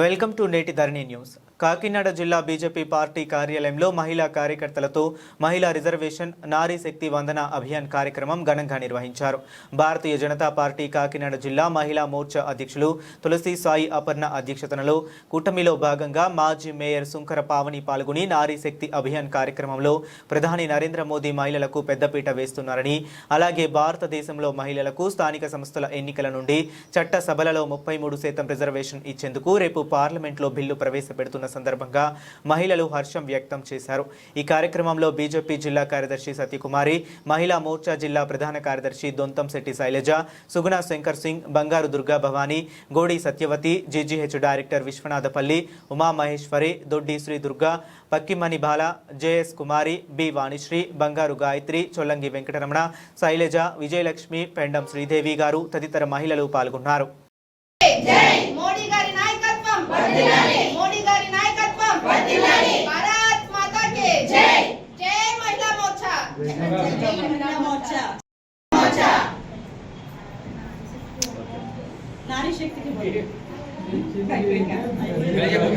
Welcome to నేటి ధరణి news. Kakinada జిల్లా BJP party కార్యాలయంలో మహిళా కార్యకర్తలతో మహిళా రిజర్వేషన్ నారీ శక్తి వందన అభియాన్ కార్యక్రమం ఘనంగా నిర్వహించారు. భారతీయ జనతా పార్టీ కాకినాడ జిల్లా మహిళా మోర్చా అధ్యక్షులు తులసి సాయి అపర్ణ అధ్యక్షతనలో కూటమిలో భాగంగా మాజీ మేయర్ సుంకర పావని పాల్గొని నారీ శక్తి అభియాన్ కార్యక్రమంలో ప్రధాని నరేంద్ర మోదీ మహిళలకు పెద్దపీట వేస్తున్నారని, అలాగే భారతదేశంలో మహిళలకు స్థానిక సంస్థల ఎన్నికల నుండి చట్ట సభలలో 33% రిజర్వేషన్ ఇచ్చేందుకు రేపు పార్లమెంట్లో బిల్లు ప్రవేశపెడుతున్న సందర్భంగా మహిళలు హర్షం వ్యక్తం చేశారు. ఈ కార్యక్రమంలో బీజేపీ జిల్లా కార్యదర్శి సత్యకుమారి, మహిళా మోర్చా జిల్లా ప్రధాన కార్యదర్శి దొంతంశెట్టి శైలజ, సుగుణ శంకర్ సింగ్, బంగారు దుర్గా భవానీ, గోడి సత్యవతి, జీజీహెచ్ డైరెక్టర్ విశ్వనాథపల్లి, ఉమా మహేశ్వరి, దొడ్డి శ్రీ దుర్గా, పక్కిమణి బాల, జేఎస్ కుమారి, బి వాణిశ్రీ, బంగారు గాయత్రి, చొల్లంగి వెంకటరమణ, శైలజ, విజయలక్ష్మి, పెండం శ్రీదేవి గారు తదితర మహిళలు పాల్గొన్నారు. మోడీ గారి నాయకత్వం వర్ధిల్లాలి. భారత్ మాతా కి జై. జై మహిళా మోర్చా. జై మహిళా మోర్చా. మోర్చా నారీ శక్తికి